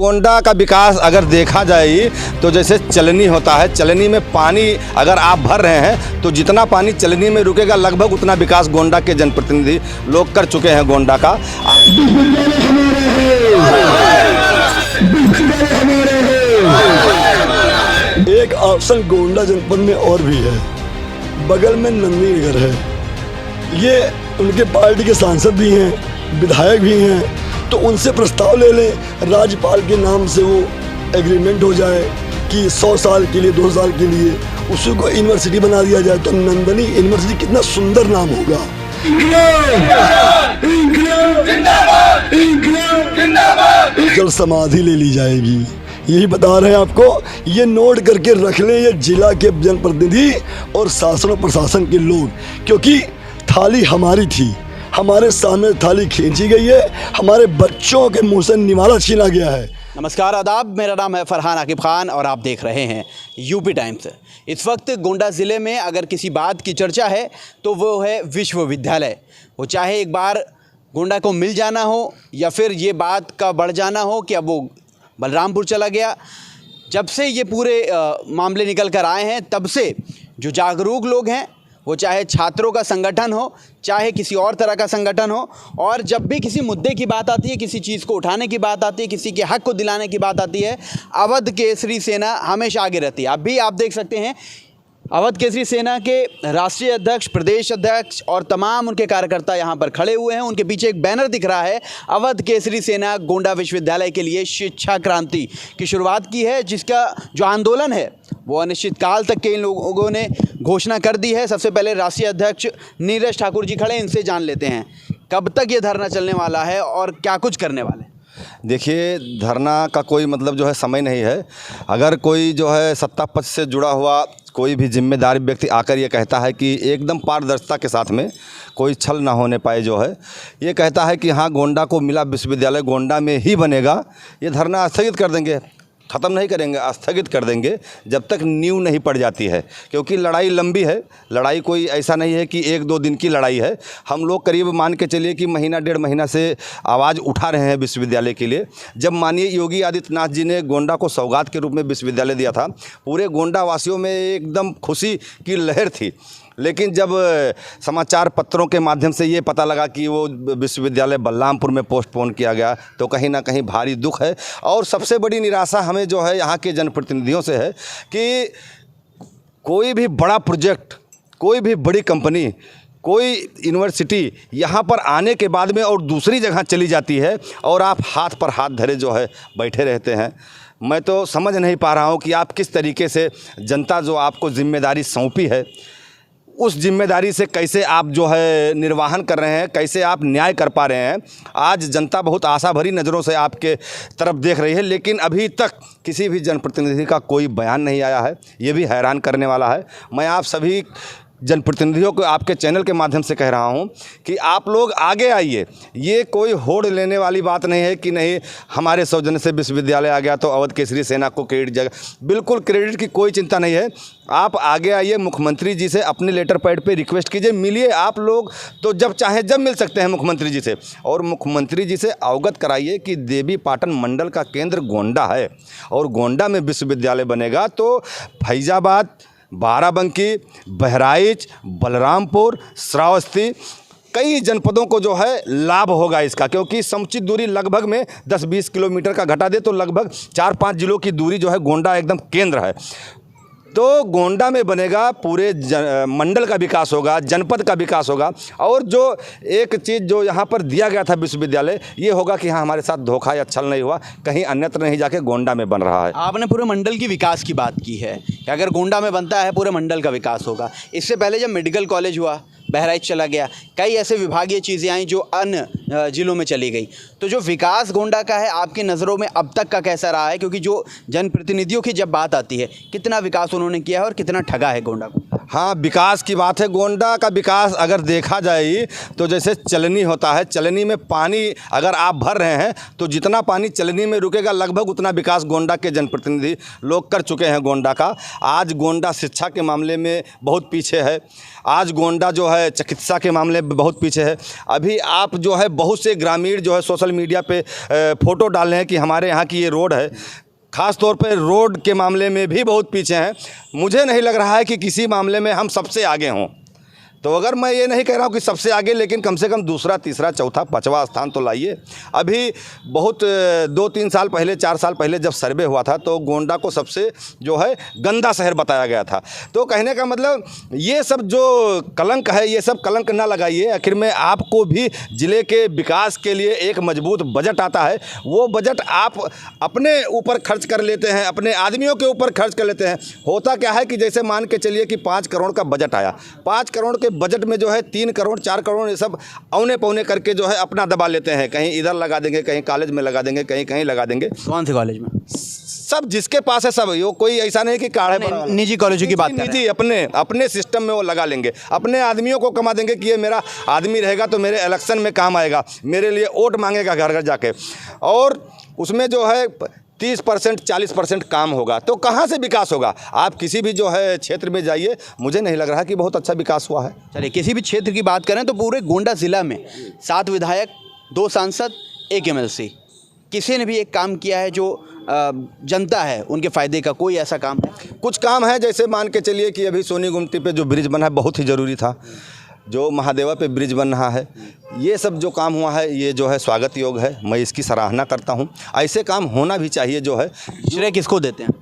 गोंडा का विकास अगर देखा जाए तो जैसे चलनी होता है, चलनी में पानी अगर आप भर रहे हैं तो जितना पानी चलनी में रुकेगा लगभग उतना विकास गोंडा के जनप्रतिनिधि लोग कर चुके हैं गोंडा का। एक ऑप्शन गोंडा जनपद में और भी है, बगल में नंदीनगर है। ये उनके पार्टी के सांसद भी हैं, विधायक भी हैं, तो उनसे प्रस्ताव ले लें, राज्यपाल के नाम से वो एग्रीमेंट हो जाए कि 100 साल के लिए 2 साल के लिए उसी को यूनिवर्सिटी बना दिया जाए, तो नंदनी यूनिवर्सिटी कितना सुंदर नाम होगा। जल समाधि ले ली जाएगी, यही बता रहे हैं आपको। ये नोट करके रख लें ये जिला के जनप्रतिनिधि और शासन और प्रशासन के लोग, क्योंकि थाली हमारी थी, हमारे सामने थाली खींची गई है, हमारे बच्चों के मुंह से निवाला छीना गया है। नमस्कार, आदाब। मेरा नाम है फरहान आकिब खान और आप देख रहे हैं यूपी टाइम्स। इस वक्त गोंडा ज़िले में अगर किसी बात की चर्चा है तो वो है विश्वविद्यालय। वो चाहे एक बार गोंडा को मिल जाना हो या फिर ये बात का बढ़ जाना हो कि अब वो बलरामपुर चला गया। जब से ये पूरे मामले निकल कर आए हैं तब से जो जागरूक लोग हैं, वो चाहे छात्रों का संगठन हो, चाहे किसी और तरह का संगठन हो, और जब भी किसी मुद्दे की बात आती है, किसी चीज़ को उठाने की बात आती है, किसी के हक को दिलाने की बात आती है, अवध केसरी सेना हमेशा आगे रहती है। अभी आप देख सकते हैं अवध केसरी सेना के राष्ट्रीय अध्यक्ष, प्रदेश अध्यक्ष और तमाम उनके कार्यकर्ता यहाँ पर खड़े हुए हैं। उनके पीछे एक बैनर दिख रहा है, अवध केसरी सेना गोंडा विश्वविद्यालय के लिए शिक्षा क्रांति की शुरुआत की है, जिसका जो आंदोलन है वो अनिश्चितकाल तक के इन लोगों ने घोषणा कर दी है। सबसे पहले राष्ट्रीय अध्यक्ष नीरज ठाकुर जी खड़े, इनसे जान लेते हैं कब तक ये धरना चलने वाला है और क्या कुछ करने वाले। देखिए, धरना का कोई मतलब जो है समय नहीं है। अगर कोई जो है सत्ता पक्ष से जुड़ा हुआ कोई भी जिम्मेदार व्यक्ति आकर ये कहता है कि एकदम पारदर्शिता के साथ में कोई छल ना होने पाए, जो है ये कहता है कि हाँ गोंडा को मिला विश्वविद्यालय, गोंडा में ही बनेगा, ये धरना स्थगित कर देंगे, ख़त्म नहीं करेंगे, स्थगित कर देंगे जब तक नींव नहीं पड़ जाती है। क्योंकि लड़ाई लंबी है, लड़ाई कोई ऐसा नहीं है कि 1-2 दिन की लड़ाई है। हम लोग करीब मान के चलिए कि महीना 1.5 महीना से आवाज़ उठा रहे हैं विश्वविद्यालय के लिए। जब माननीय योगी आदित्यनाथ जी ने गोंडा को सौगात के रूप में विश्वविद्यालय दिया था, पूरे गोंडा वासियों में एकदम खुशी की लहर थी। लेकिन जब समाचार पत्रों के माध्यम से ये पता लगा कि वो विश्वविद्यालय बलरामपुर में पोस्टपोन किया गया, तो कहीं ना कहीं भारी दुख है। और सबसे बड़ी निराशा हमें जो है यहाँ के जनप्रतिनिधियों से है कि कोई भी बड़ा प्रोजेक्ट, कोई भी बड़ी कंपनी, कोई यूनिवर्सिटी यहाँ पर आने के बाद में और दूसरी जगह चली जाती है और आप हाथ पर हाथ धरे जो है बैठे रहते हैं। मैं तो समझ नहीं पा रहा हूँ कि आप किस तरीके से जनता जो आपको जिम्मेदारी सौंपी है उस जिम्मेदारी से कैसे आप जो है निर्वाहन कर रहे हैं, कैसे आप न्याय कर पा रहे हैं। आज जनता बहुत आशा भरी नज़रों से आपके तरफ देख रही है, लेकिन अभी तक किसी भी जनप्रतिनिधि का कोई बयान नहीं आया है। ये भी हैरान करने वाला है। मैं आप सभी जनप्रतिनिधियों को आपके चैनल के माध्यम से कह रहा हूं कि आप लोग आगे आइए। ये कोई होड़ लेने वाली बात नहीं है कि नहीं हमारे सौजन्य से विश्वविद्यालय आ गया तो अवध केसरी सेना को क्रेडिट जगह, बिल्कुल क्रेडिट की कोई चिंता नहीं है। आप आगे आइए, मुख्यमंत्री जी से अपने लेटर पैड पे रिक्वेस्ट कीजिए, मिलिए। आप लोग तो जब चाहें जब मिल सकते हैं मुख्यमंत्री जी से, और मुख्यमंत्री जी से अवगत कराइए कि देवी पाटन मंडल का केंद्र गोंडा है और गोंडा में विश्वविद्यालय बनेगा तो फैजाबाद, बाराबंकी, बहराइच, बलरामपुर, श्रावस्ती कई जनपदों को जो है लाभ होगा इसका। क्योंकि समुचित दूरी लगभग में 10-20 किलोमीटर का घटा दे तो लगभग 4-5 जिलों की दूरी जो है गोंडा एकदम केंद्र है। तो गोंडा में बनेगा, पूरे मंडल का विकास होगा, जनपद का विकास होगा। और जो एक चीज़ जो यहाँ पर दिया गया था विश्वविद्यालय, ये होगा कि हाँ हमारे साथ धोखा या छल नहीं हुआ, कहीं अन्यत्र नहीं जाके गोंडा में बन रहा है। आपने पूरे मंडल की विकास की बात की है कि अगर गोंडा में बनता है पूरे मंडल का विकास होगा। इससे पहले जब मेडिकल कॉलेज हुआ, बहराइच चला गया, कई ऐसे विभागीय चीज़ें आई जो अन्य जिलों में चली गई। तो जो विकास गोंडा का है आपकी नज़रों में अब तक का कैसा रहा है? क्योंकि जो जनप्रतिनिधियों की जब बात आती है, कितना विकास उन्होंने किया है और कितना ठगा है गोंडा को? हाँ, विकास की बात है। गोंडा का विकास अगर देखा जाए तो जैसे चलनी होता है, चलनी में पानी अगर आप भर रहे हैं तो जितना पानी चलनी में रुकेगा लगभग उतना विकास गोंडा के जनप्रतिनिधि लोग कर चुके हैं गोंडा का। आज गोंडा शिक्षा के मामले में बहुत पीछे है। आज गोंडा जो है चिकित्सा के मामले में बहुत पीछे है। अभी आप जो है बहुत से ग्रामीण जो है सोशल मीडिया पे फ़ोटो डाल रहे हैं कि हमारे यहाँ की ये रोड है। ख़ास तौर पे रोड के मामले में भी बहुत पीछे हैं। मुझे नहीं लग रहा है कि किसी मामले में हम सबसे आगे हों। तो अगर मैं ये नहीं कह रहा हूँ कि सबसे आगे, लेकिन कम से कम दूसरा, तीसरा, चौथा, पाँचवा स्थान तो लाइए। अभी बहुत 2-3 साल पहले, 4 साल पहले जब सर्वे हुआ था तो गोंडा को सबसे जो है गंदा शहर बताया गया था। तो कहने का मतलब ये सब जो कलंक है, ये सब कलंक ना लगाइए। आखिर में आपको भी ज़िले के विकास के लिए एक मजबूत बजट आता है। वो बजट आप अपने ऊपर खर्च कर लेते हैं, अपने आदमियों के ऊपर खर्च कर लेते हैं। होता क्या है कि जैसे मान के चलिए कि 5 करोड़ का बजट आया, 5 करोड़ के बजट में जो है 3 करोड़ 4 करोड़ ये सब औने पौने करके जो है अपना दबा लेते हैं। कहीं इधर लगा देंगे, कहीं कॉलेज में लगा देंगे, कहीं कहीं लगा देंगे। कौन से कॉलेज में? सब जिसके पास है सब। यो कोई ऐसा नहीं कि काढ़े पर निजी कॉलेजों की बात कर रहे हैं। निजी अपने सिस्टम में वो लगा लेंगे, अपने आदमियों को कमा देंगे कि ये मेरा आदमी रहेगा तो मेरे इलेक्शन में काम आएगा, मेरे लिए वोट मांगेगा घर घर जाके, और उसमें जो है 30% 40% काम होगा। तो कहाँ से विकास होगा? आप किसी भी जो है क्षेत्र में जाइए, मुझे नहीं लग रहा कि बहुत अच्छा विकास हुआ है। चलिए, किसी भी क्षेत्र की बात करें तो पूरे गोंडा ज़िला में 7 विधायक, 2 सांसद, 1 MLC, किसी ने भी एक काम किया है जो जनता है उनके फ़ायदे का? कोई ऐसा काम है? कुछ काम है, जैसे मान के चलिए कि अभी सोनी गुमटी पे जो ब्रिज बना है बहुत ही ज़रूरी था। जो महादेवा पे ब्रिज बन रहा है, ये सब जो काम हुआ है ये जो है स्वागत योग्य है। मैं इसकी सराहना करता हूँ। ऐसे काम होना भी चाहिए जो है। श्रेय किसको देते हैं?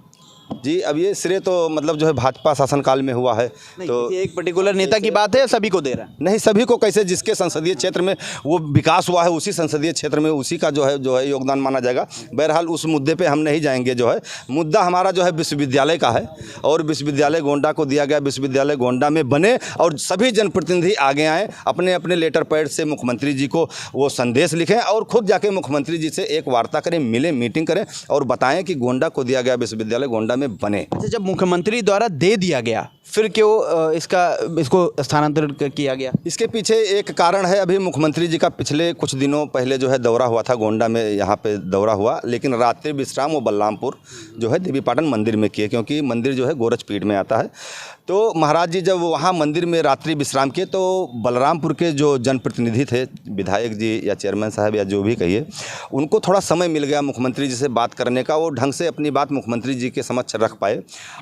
जी, अब ये श्रेय तो मतलब जो है भाजपा शासनकाल में हुआ है। तो ये एक पर्टिकुलर नेता की बात है या सभी को दे रहा है? नहीं, सभी को कैसे, जिसके संसदीय क्षेत्र में वो विकास हुआ है उसी संसदीय क्षेत्र में उसी का जो है योगदान माना जाएगा। बहरहाल उस मुद्दे पे हम नहीं जाएंगे। जो है मुद्दा हमारा जो है विश्वविद्यालय का है, और विश्वविद्यालय गोंडा को दिया गया। विश्वविद्यालय गोंडा में बने और सभी जनप्रतिनिधि आगे आएँ, अपने अपने लेटर पैड से मुख्यमंत्री जी को वो संदेश लिखें और खुद जाके मुख्यमंत्री जी से एक वार्ता करें, मिलें, मीटिंग करें और बताएं कि गोंडा को दिया गया विश्वविद्यालय गोंडा में बने। अच्छा, जब मुख्यमंत्री द्वारा दे दिया गया फिर क्यों इसको स्थानांतरित किया गया? इसके पीछे एक कारण है। अभी मुख्यमंत्री जी का पिछले कुछ दिनों पहले जो है दौरा हुआ था गोंडा में, यहाँ पे दौरा हुआ, लेकिन रात्रि विश्राम वो बलरामपुर जो है देवीपाटन मंदिर में किए, क्योंकि मंदिर जो है गोरखपीठ में आता है। तो महाराज जी जब वहाँ मंदिर में रात्रि विश्राम किए तो बलरामपुर के जो जनप्रतिनिधि थे, विधायक जी या चेयरमैन साहब या जो भी कहिए, उनको थोड़ा समय मिल गया मुख्यमंत्री जी से बात करने का। वो ढंग से अपनी बात मुख्यमंत्री जी के समक्ष रख पाए,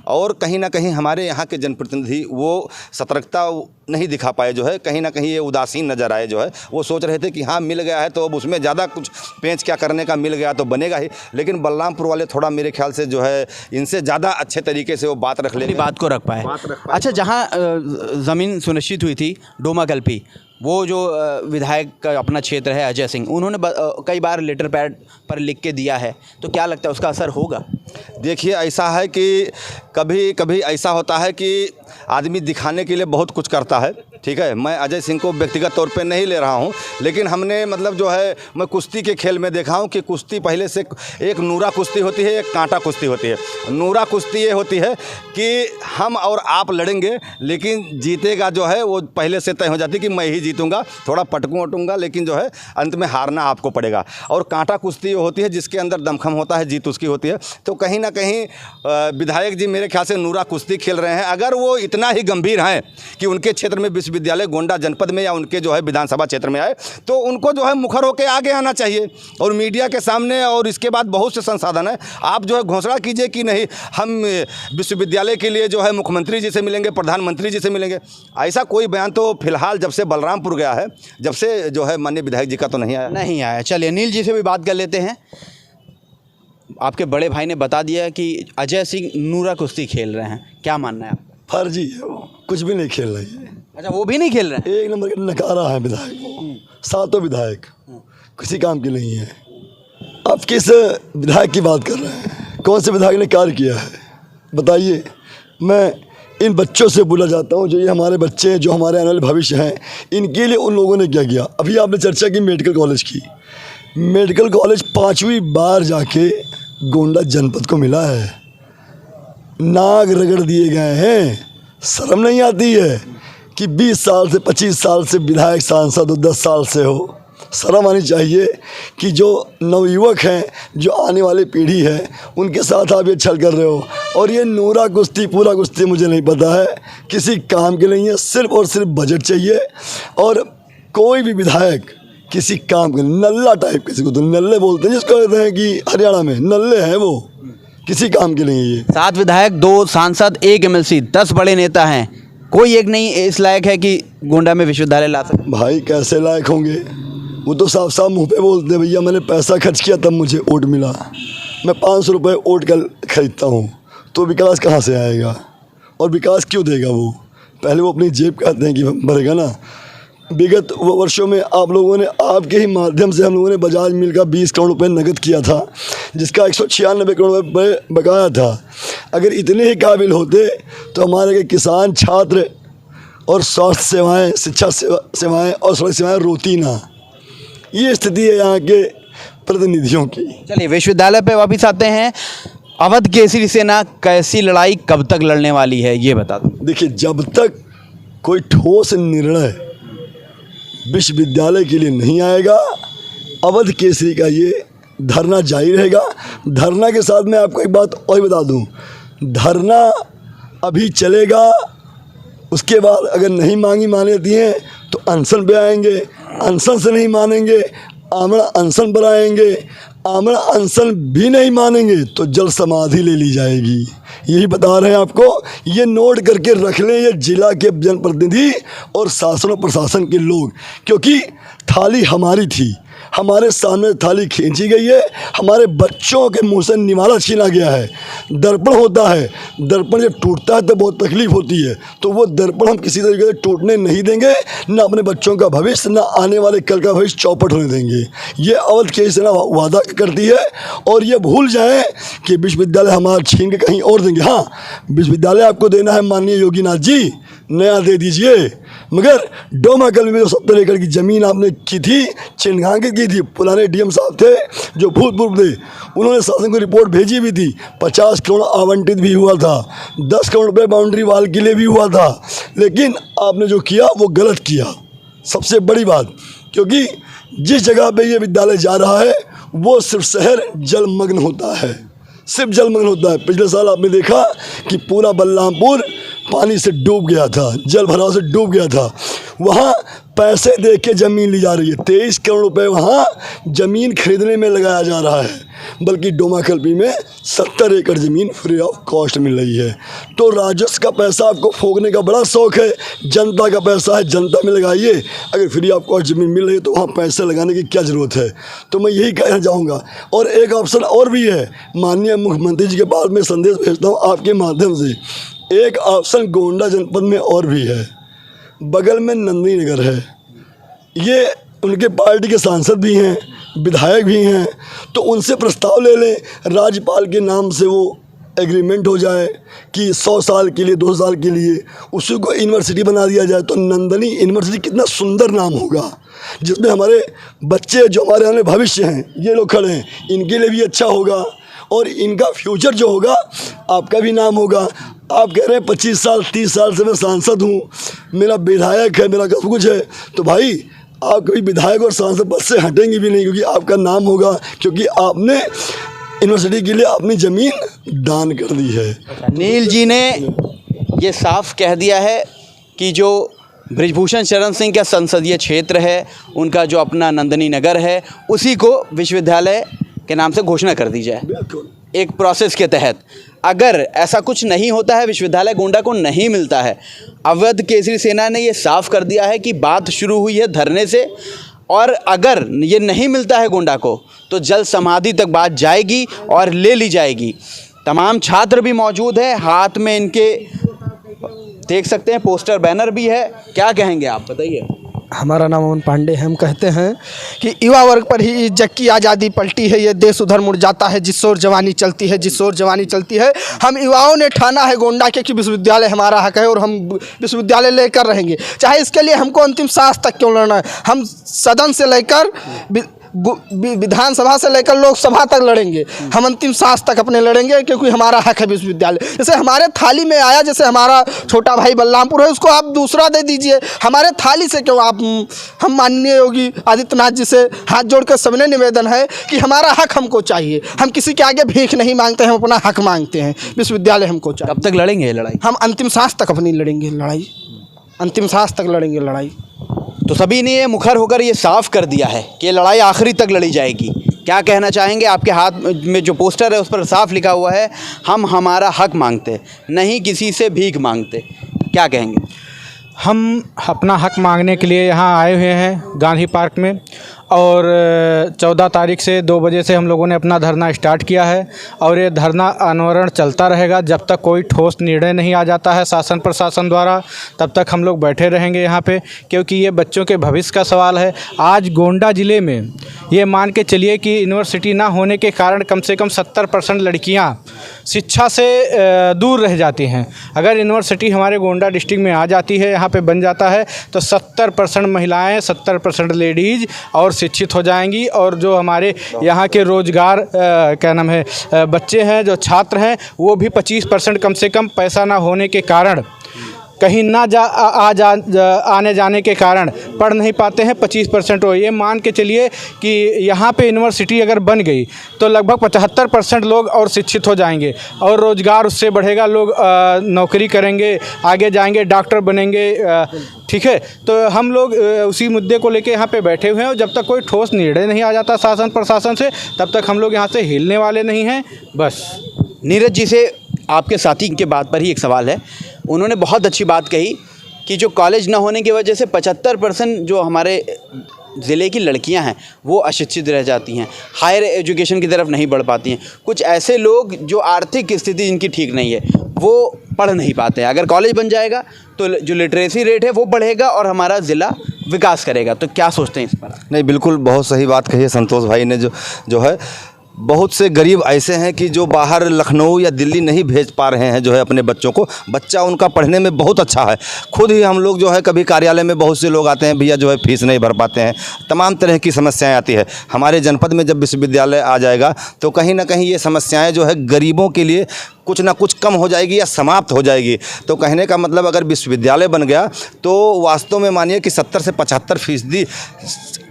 और कहीं ना कहीं हमारे यहाँ के जनप्रतिनिधि वो सतर्कता नहीं दिखा पाए। जो है कहीं ना कहीं ये उदासीन नज़र आए। जो है वो सोच रहे थे कि हाँ मिल गया है तो अब उसमें ज़्यादा कुछ पेंच क्या करने का, मिल गया तो बनेगा ही। लेकिन बलरामपुर वाले थोड़ा मेरे ख्याल से जो है इनसे ज़्यादा अच्छे तरीके से वो बात रख लेंगे, बात को रख पाए। अच्छा, जहाँ ज़मीन सुनिश्चित हुई थी डोमा कल्पी, वो जो विधायक का अपना क्षेत्र है अजय सिंह, उन्होंने कई बार लेटर पैड पर लिख के दिया है, तो क्या लगता है उसका असर होगा? देखिए, ऐसा है कि कभी कभी ऐसा होता है कि आदमी दिखाने के लिए बहुत कुछ करता है। ठीक है, मैं अजय सिंह को व्यक्तिगत तौर पे नहीं ले रहा हूँ, लेकिन हमने मतलब जो है मैं कुश्ती के खेल में देखा हूँ कि कुश्ती पहले से एक नूरा कुश्ती होती है, एक कांटा कुश्ती होती है। नूरा कुश्ती ये होती है कि हम और आप लड़ेंगे, लेकिन जीतेगा जो है वो पहले से तय हो जाती है कि मैं ही जीतूंगा, थोड़ा पटकूँ वटूंगा, लेकिन जो है अंत में हारना आपको पड़ेगा। और कांटा कुश्ती होती है जिसके अंदर दमखम होता है, जीत उसकी होती है। तो कहीं ना कहीं विधायक जी मेरे ख्याल से नूरा कुश्ती खेल रहे हैं। अगर वो इतना ही गंभीर हैं कि उनके क्षेत्र में विश्वविद्यालय गोंडा जनपद में या उनके जो है विधानसभा क्षेत्र में आए, तो उनको जो है मुखर होकर आगे आना चाहिए और मीडिया के सामने। और इसके बाद बहुत से संसाधन है, आप जो है घोषणा कीजिए कि नहीं हम विश्वविद्यालय के लिए जो है मुख्यमंत्री जी से मिलेंगे, प्रधानमंत्री जी से मिलेंगे। ऐसा कोई बयान तो फिलहाल जब से बलरामपुर गया है, जब से जो है माननीय विधायक जी का तो नहीं आया। चलिए, अनिल जी से भी बात कर लेते हैं। आपके बड़े भाई ने बता दिया कि अजय सिंह नूरा कुश्ती खेल रहे हैं, क्या मानना है आपका? फर्जी है, वो कुछ भी नहीं खेल रही है। अच्छा, वो भी नहीं खेल रहे हैं? एक नंबर का नकारा है विधायक वो। 7 विधायक किसी काम के नहीं है। आप किस विधायक की बात कर रहे हैं? कौन से विधायक ने कार्य किया है बताइए। मैं इन बच्चों से बोला जाता हूँ, जो ये हमारे बच्चे हैं, जो हमारे आने वाले भविष्य हैं, इनके लिए उन लोगों ने क्या किया। अभी आपने चर्चा की मेडिकल कॉलेज की। मेडिकल कॉलेज 5वीं बार जाके गोंडा जनपद को मिला है। नाग रगड़ दिए गए हैं, शर्म नहीं आती है कि 20 साल से 25 साल से विधायक सांसद हो, 10 साल से हो? शर्म आनी चाहिए कि जो नवयुवक हैं, जो आने वाली पीढ़ी है, उनके साथ आप ये छल कर रहे हो। और ये नूरा कुश्ती पूरा कुश्ती मुझे नहीं पता है, किसी काम के नहीं है, सिर्फ और सिर्फ बजट चाहिए। और कोई भी विधायक किसी काम के, नल्ला टाइप, किसी को तो नल्ले बोलते हैं, जिसको कहते हैं कि हरियाणा में नल्ले हैं, वो किसी काम के नहीं है। ये 7 विधायक, 2 सांसद, 1 एमएलसी, 10 बड़े नेता हैं, कोई एक नहीं इस लायक है कि गोंडा में विश्वविद्यालय ला सके? भाई कैसे लायक होंगे? वो तो साफ साफ मुंह पे बोलते हैं, भैया मैंने पैसा खर्च किया तब मुझे वोट मिला, मैं 500 रुपये वोट का खरीदता हूँ, तो विकास कहाँ से आएगा? और विकास क्यों देगा वो? पहले वो अपनी जेब कहते हैं कि भरेगा ना। विगत वर्षों में आप लोगों ने, आपके ही माध्यम से हम लोगों ने बजाज मिल का 20 करोड़ रुपए नकद किया था, जिसका 196 करोड़ रुपये बकाया था। अगर इतने ही काबिल होते तो हमारे के किसान, छात्र और स्वास्थ्य सेवाएं, शिक्षा सेवाएं और सड़क सेवाएं रोती ना। ये स्थिति है यहाँ के प्रतिनिधियों की। चलिए विश्वविद्यालय पे वापस आते हैं। अवध केसरी सेना कैसी लड़ाई कब तक लड़ने वाली है, ये बता दो। देखिए, जब तक कोई ठोस निर्णय विश्वविद्यालय के लिए नहीं आएगा, अवध केसरी का ये धरना जारी रहेगा। धरना के साथ मैं आपको एक बात और बता दूं, धरना अभी चलेगा, उसके बाद अगर नहीं मान लेती हैं तो अनशन पे आएंगे, अनशन से नहीं मानेंगे आमरण अनशन पर आएंगे, आमरण अनशन भी नहीं मानेंगे तो जल समाधि ले ली जाएगी। यही बता रहे हैं आपको, ये नोट करके रख लें ये जिला के जनप्रतिनिधि और शासन और प्रशासन के लोग, क्योंकि थाली हमारी थी, हमारे सामने थाली खींची गई है, हमारे बच्चों के मुंह से निवाला छीना गया है। दर्पण होता है, दर्पण जब टूटता है तो बहुत तकलीफ होती है, तो वो दर्पण हम किसी तरीके से टूटने नहीं देंगे, ना अपने बच्चों का भविष्य, ना आने वाले कल का भविष्य चौपट होने देंगे। ये अवध केसरी सेना वादा करती है। और ये भूल जाएं कि विश्वविद्यालय हमारा छीन के कहीं और देंगे। हाँ, विश्वविद्यालय आपको देना है माननीय योगीनाथ जी, नया दे दीजिए, मगर डोमाकल में जो 70 एकड़ की ज़मीन आपने की थी, चिन्हांकित की थी, पुराने डीएम साहब थे जो भूतपूर्व थे, उन्होंने शासन को रिपोर्ट भेजी भी थी, 50 करोड़ आवंटित भी हुआ था, 10 करोड़ रुपये बाउंड्री वाल के लिए भी हुआ था, लेकिन आपने जो किया वो गलत किया। सबसे बड़ी बात, क्योंकि जिस जगह पे ये विद्यालय जा रहा है वो सिर्फ शहर जलमग्न होता है, सिर्फ जलमग्न होता है। पिछले साल आपने देखा कि पूरा बलरामपुर पानी से डूब गया था, जल भराव से डूब गया था। वहाँ पैसे दे के ज़मीन ली जा रही है, 23 करोड़ रुपए वहाँ ज़मीन खरीदने में लगाया जा रहा है, बल्कि डोमाकल्पी में 70 एकड़ ज़मीन फ्री ऑफ कॉस्ट मिल रही है। तो राजस्व का पैसा आपको फोगने का बड़ा शौक़ है, जनता का पैसा है, जनता में लगाइए। अगर फ्री ऑफ कॉस्ट ज़मीन मिल रही है तो वहाँ पैसे लगाने की क्या ज़रूरत है? तो मैं यही कहना चाहूँगा। और एक ऑप्शन और भी है, माननीय मुख्यमंत्री जी के पास मैं संदेश भेजता हूँ आपके माध्यम से, एक ऑप्शन गोंडा जनपद में और भी है, बगल में नंदी नगर है, ये उनके पार्टी के सांसद भी हैं, विधायक भी हैं, तो उनसे प्रस्ताव ले लें, राज्यपाल के नाम से वो एग्रीमेंट हो जाए कि 100 साल के लिए, 200 साल के लिए उसी को यूनिवर्सिटी बना दिया जाए। तो नंदनी यूनिवर्सिटी कितना सुंदर नाम होगा, जिसमें हमारे बच्चे जो हमारे आने भविष्य हैं, ये लोग खड़े हैं, इनके लिए भी अच्छा होगा और इनका फ्यूचर जो होगा आपका भी नाम होगा। आप कह रहे हैं 25 साल 30 साल से मैं सांसद हूँ, मेरा विधायक है, मेरा सब कुछ है, तो भाई आप कभी विधायक और सांसद पद से हटेंगे भी नहीं, क्योंकि आपका नाम होगा, क्योंकि आपने यूनिवर्सिटी के लिए अपनी ज़मीन दान कर दी है। नील जी ने ये साफ कह दिया है कि जो बृजभूषण शरण सिंह का संसदीय क्षेत्र है, उनका जो अपना नंदनी नगर है, उसी को विश्वविद्यालय के नाम से घोषणा कर दी जाए एक प्रोसेस के तहत। अगर ऐसा कुछ नहीं होता है, विश्वविद्यालय गोंडा को नहीं मिलता है, अवध केसरी सेना ने ये साफ कर दिया है कि बात शुरू हुई है धरने से, और अगर ये नहीं मिलता है गोंडा को तो जल समाधि तक बात जाएगी और ले ली जाएगी। तमाम छात्र भी मौजूद हैं, हाथ में इनके देख सकते हैं पोस्टर बैनर भी है। क्या कहेंगे आप, बताइए। हमारा नाम अमन पांडे है। हम कहते हैं कि युवा वर्ग पर ही जग की आज़ादी पलटी है, ये देश उधर मुड़ जाता है जिस ओर जवानी चलती है, जिस ओर जवानी चलती है। हम युवाओं ने ठाना है गोंडा के कि विश्वविद्यालय हमारा हक है और हम विश्वविद्यालय लेकर रहेंगे, चाहे इसके लिए हमको अंतिम सांस तक क्यों लड़ना है। हम सदन से लेकर विधानसभा से लेकर लोकसभा तक लड़ेंगे, हम अंतिम सांस तक अपने लड़ेंगे, क्योंकि हमारा हक है विश्वविद्यालय। जैसे हमारे थाली में आया, जैसे हमारा छोटा भाई बलरामपुर है, उसको आप दूसरा दे दीजिए, हमारे थाली से क्यों आप। हम माननीय योगी आदित्यनाथ जी से हाथ जोड़कर सबने निवेदन है कि हमारा हक हमको चाहिए। हम किसी के आगे भीख नहीं मांगते हैं, हम अपना हक मांगते हैं। विश्वविद्यालय हमको चाहिए। कब तक लड़ेंगे ये लड़ाई? हम अंतिम सांस तक अपनी लड़ेंगे लड़ाई, अंतिम सांस तक लड़ेंगे लड़ाई। तो सभी ने ये मुखर होकर ये साफ कर दिया है कि लड़ाई आखिरी तक लड़ी जाएगी। क्या कहना चाहेंगे? आपके हाथ में जो पोस्टर है उस पर साफ लिखा हुआ है, हम हमारा हक मांगते, नहीं किसी से भीख मांगते। क्या कहेंगे? हम अपना हक मांगने के लिए यहाँ आए हुए हैं गांधी पार्क में, और 14 तारीख से 2 बजे से हम लोगों ने अपना धरना स्टार्ट किया है, और ये धरना अनवरण चलता रहेगा जब तक कोई ठोस निर्णय नहीं आ जाता है शासन प्रशासन द्वारा। तब तक हम लोग बैठे रहेंगे यहाँ पे, क्योंकि ये बच्चों के भविष्य का सवाल है। आज गोंडा ज़िले में ये मान के चलिए कि यूनिवर्सिटी ना होने के कारण कम से कम 70% लड़कियाँ शिक्षा से दूर रह जाती हैं। अगर यूनिवर्सिटी हमारे गोंडा डिस्ट्रिक्ट में आ जाती है, यहाँ पे बन जाता है, तो 70% महिलाएँ, 70% लेडीज़ और शिक्षित हो जाएंगी। और जो हमारे यहाँ के रोज़गार क्या नाम है बच्चे हैं, जो छात्र हैं, वो भी 25% कम से कम पैसा ना होने के कारण, कहीं ना आने जाने के कारण पढ़ नहीं पाते हैं। 25% हो, ये मान के चलिए कि यहाँ पे यूनिवर्सिटी अगर बन गई तो लगभग 75% लोग और शिक्षित हो जाएंगे, और रोज़गार उससे बढ़ेगा। लोग नौकरी करेंगे, आगे जाएंगे, डॉक्टर बनेंगे। ठीक है, तो हम लोग उसी मुद्दे को लेके यहाँ पे बैठे हुए हैं, और जब तक कोई ठोस निर्णय नहीं आ जाता शासन प्रशासन से, तब तक हम लोग यहाँ से हिलने वाले नहीं हैं। बस। नीरज जी से आपके साथी के बात पर ही एक सवाल है। उन्होंने बहुत अच्छी बात कही कि जो कॉलेज ना होने की वजह से 75% जो हमारे ज़िले की लड़कियां हैं वो अशिक्षित रह जाती हैं, हायर एजुकेशन की तरफ नहीं बढ़ पाती हैं। कुछ ऐसे लोग जो आर्थिक स्थिति जिनकी ठीक नहीं है वो पढ़ नहीं पाते हैं। अगर कॉलेज बन जाएगा तो जो लिटरेसी रेट है वो बढ़ेगा और हमारा ज़िला विकास करेगा। तो क्या सोचते हैं इस पर? नहीं, बिल्कुल बहुत सही बात कही है संतोष भाई ने। जो है बहुत से गरीब ऐसे हैं कि जो बाहर लखनऊ या दिल्ली नहीं भेज पा रहे हैं जो है अपने बच्चों को। बच्चा उनका पढ़ने में बहुत अच्छा है। खुद ही हम लोग जो है कभी कार्यालय में बहुत से लोग आते हैं, भैया जो है फीस नहीं भर पाते हैं, तमाम तरह की समस्याएं आती है। हमारे जनपद में जब विश्वविद्यालय आ जाएगा तो कहीं ना कहीं ये समस्याएं जो है गरीबों के लिए कुछ ना कुछ कम हो जाएगी या समाप्त हो जाएगी। तो कहने का मतलब अगर विश्वविद्यालय बन गया तो वास्तव में मानिए कि 70 से 75%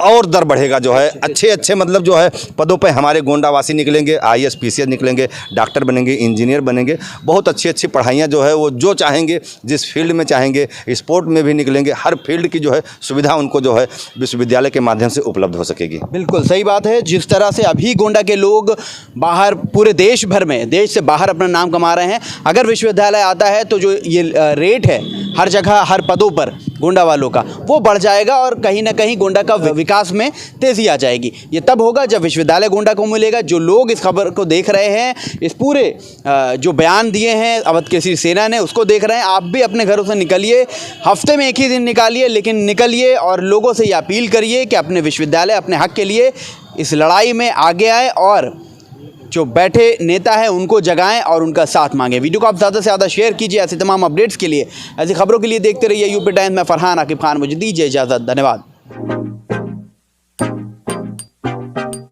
और दर बढ़ेगा। जो है अच्छे मतलब जो है पदों पे हमारे गोंडावासी निकलेंगे, IAS PCS निकलेंगे, डॉक्टर बनेंगे, इंजीनियर बनेंगे। बहुत अच्छी पढ़ाइयाँ जो है वो जो चाहेंगे, जिस फील्ड में चाहेंगे, स्पोर्ट में भी निकलेंगे। हर फील्ड की जो है सुविधा उनको जो है विश्वविद्यालय के माध्यम से उपलब्ध हो सकेगी। बिल्कुल सही बात है। जिस तरह से अभी गोंडा के लोग बाहर पूरे देश भर में, देश से बाहर अपना नाम कमा रहे हैं, अगर विश्वविद्यालय आता है तो जो ये रेट है हर जगह हर पदों पर गोंडा वालों का वो बढ़ जाएगा, और कहीं ना कहीं गोंडा का विकास में तेज़ी आ जाएगी। ये तब होगा जब विश्वविद्यालय गोंडा को मिलेगा। जो लोग इस खबर को देख रहे हैं, इस पूरे जो बयान दिए हैं अवध केसरी सेना ने, उसको देख रहे हैं, आप भी अपने घरों से निकलिए, हफ्ते में एक ही दिन निकालिए, लेकिन निकलिए और लोगों से ये अपील करिए कि अपने विश्वविद्यालय, अपने हक के लिए इस लड़ाई में आगे आए, और जो बैठे नेता हैं उनको जगाएं और उनका साथ मांगें। वीडियो को आप ज़्यादा से ज़्यादा शेयर कीजिए। ऐसे तमाम अपडेट्स के लिए, ऐसी खबरों के लिए देखते रहिए यूपी टाइम्स में। फरहान आकिब खान, मुझे दीजिए इजाज़त। धन्यवाद।